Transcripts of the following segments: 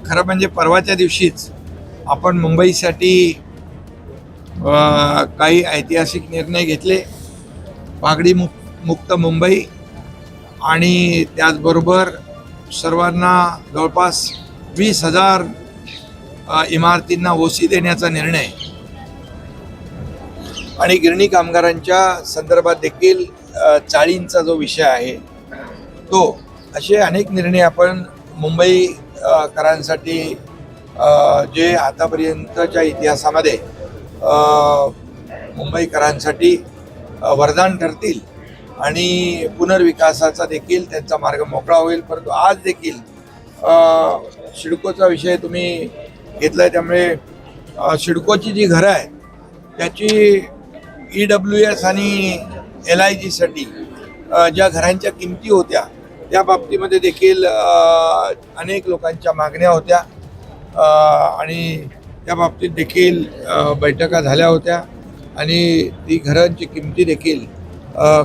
खरं म्हणजे परवाच्या दिवशीच आपण मुंबईसाठी काही ऐतिहासिक निर्णय घेतले. पागडी मुक्त मुंबई आणि त्याचबरोबर सर्वांना जवळपास 20,000 इमारतींना ओसी देण्याचा निर्णय आणि गिरणी कामगारांच्या संदर्भात देखील चाळींचा जो विषय आहे तो, असे अनेक निर्णय आपण मुंबई करांसाठी जे आतापर्यंतच्या इतिहासामध्ये मुंबईकरांसाठी वरदान ठरतील आणि पुनर्विकासाचा देखील त्यांचा मार्ग मोकळा होईल. परंतु आज देखील सिडकोचा विषय तुम्ही घेतलाय, त्यामुळे सिडकोची जी घरं आहेत त्याची EWS आणि LIGसाठी ज्या घरांच्या किमती होत्या त्या बाबतीमध्ये देखील अनेक लोकांच्या मागण्या होत्या आणि त्या बाबतीत देखील बैठका झाल्या होत्या आणि ती घरांची किमती देखील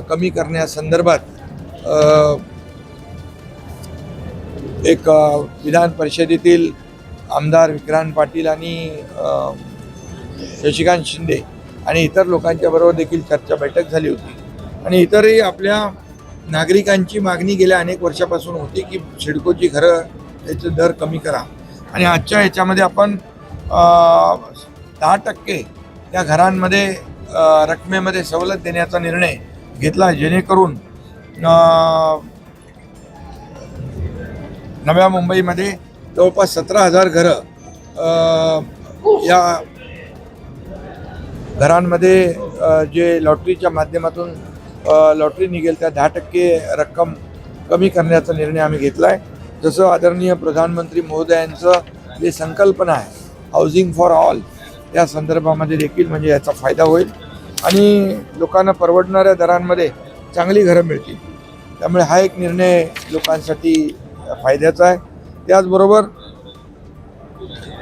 कमी करण्यासंदर्भात एक विधान परिषदेतील आमदार विक्रांत पाटील आणि शशिकांत शिंदे आणि इतर लोकांच्या बरोबर देखील चर्चा बैठक झाली होती. आणि इतरही आपल्या नागरिकांची मागणी गेल्या अनेक वर्षापासून होती की सिडकोची घरं त्याचे दर कमी करा आणि आजच्या ह्याच्यामध्ये आपण 10% त्या घरांमध्ये रकमेमध्ये सवलत देण्याचा निर्णय घेतला, जेणेकरून नव्या मुंबईमध्ये जवळपास 17,000 घरं या घरांमध्ये जे लॉटरीच्या माध्यमातून लॉटरी निघेल त्या 10% रक्कम कमी करण्याचा निर्णय आम्ही घेतला आहे. जसं आदरणीय प्रधानमंत्री महोदयांचं जे संकल्पना आहे हाऊसिंग फॉर ऑल, या संदर्भामध्ये देखील म्हणजे याचा फायदा होईल आणि लोकांना परवडणाऱ्या दरांमध्ये चांगली घरं मिळतील. त्यामुळे हा एक निर्णय लोकांसाठी फायद्याचा आहे. त्याचबरोबर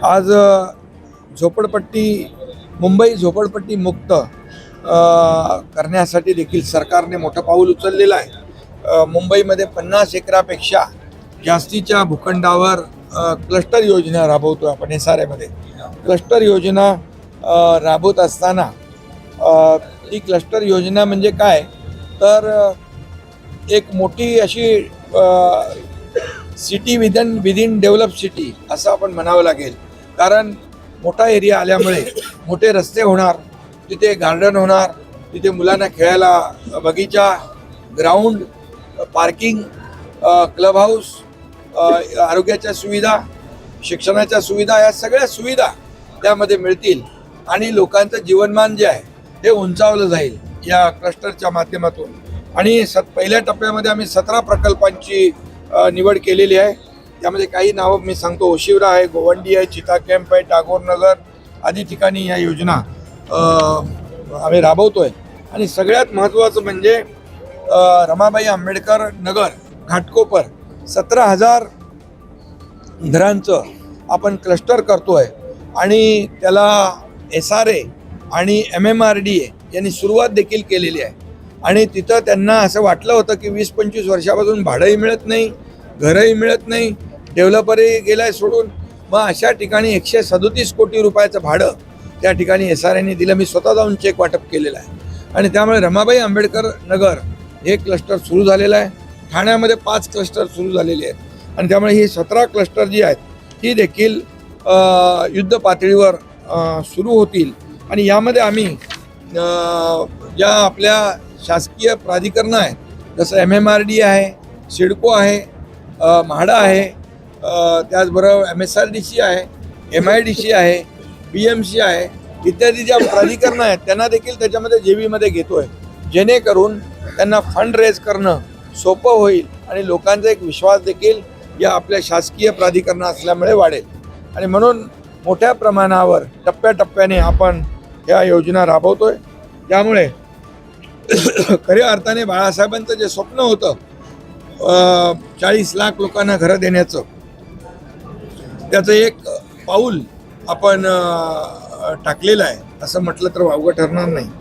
आज मुंबई झोपडपट्टी मुक्त करण्यासाठी देखील सरकारने मोठं पाऊल उचललेलं आहे. मुंबईमध्ये 50 एकरापेक्षा जास्तीच्या भूखंडावर क्लस्टर योजना राबवतो आपण. SRAमध्ये क्लस्टर योजना राबवत असताना ती क्लस्टर योजना म्हणजे काय तर एक मोठी अशी सिटी विदिन डेव्हलप सिटी असं आपण म्हणावं लागेल. कारण मोठा एरिया आल्यामुळे मोठे रस्ते होणार, तिथे गार्डन होणार, तिथे मुलांना खेळायला बगीचा, ग्राउंड, पार्किंग, क्लब हाऊस, आरोग्याच्या सुविधा, शिक्षणाच्या सुविधा, या सगळ्या सुविधा त्यामध्ये मिळतील आणि लोकांचं जीवनमान जे आहे ते उंचावलं जाईल या क्लस्टरच्या माध्यमातून. आणि पहिल्या टप्प्यामध्ये आम्ही 17 प्रकल्पांची निवड केलेली आहे. त्यामध्ये काही नावं मी सांगतो. ओशिवरा आहे, गोवंडी आहे, चिता कॅम्प आहे, टागोर नगर आदी ठिकाणी या योजना आम्ही राबवतोय. आणि सगळ्यात महत्त्वाचं म्हणजे रमाबाई आंबेडकर नगर घाटकोपर 17,000 घरांचं आपण क्लस्टर करतोय आणि त्याला SRA आणि MMRDA यांनी सुरुवात देखील केलेली आहे. आणि तिथं त्यांना असं वाटलं होतं की 20-25 वर्षापासून भाडंही मिळत नाही, घरंही मिळत नाही, डेव्हलपरही गेलाय सोडून. मग अशा ठिकाणी 137 कोटी रुपयाचं भाडं त्या ठिकाणी SRAने दिलं. मी स्वतः जाऊन चेक वाटप केलेलं आहे. आणि त्यामुळे रमाबाई आंबेडकर नगर हे क्लस्टर सुरू झालेलं आहे. ठाण्यामध्ये 5 क्लस्टर सुरू झालेले आहेत आणि त्यामुळे ही 17 क्लस्टर जी आहेत ही देखील युद्ध पातळीवर सुरू होतील. आणि यामध्ये आम्ही ज्या आपल्या शासकीय प्राधिकरणं आहेत जसं MMRDA आहे, सिडको आहे, म्हाडा आहे, त्याचबरोबर MSRDC आहे, MIDC आहे, BMC आहे, इत्यादी ज्या प्राधिकरणं आहेत त्यांना देखील त्याच्यामध्ये JV घेतोय, जेणेकरून त्यांना फंड रेज करणं सोपं होईल आणि लोकांचा एक विश्वास देखील या आपल्या शासकीय प्राधिकरणं असल्यामुळे वाढेल. आणि म्हणून मोठ्या प्रमाणावर टप्प्याटप्प्याने आपण ह्या योजना राबवतोय. त्यामुळे खऱ्या अर्थाने बाळासाहेबांचं जे स्वप्न होतं 40 लाख लोकांना घरं देण्याचं, त्याचं एक पाऊल आपण टाकलेलं आहे असं म्हटलं तर वावगं ठरणार नाही.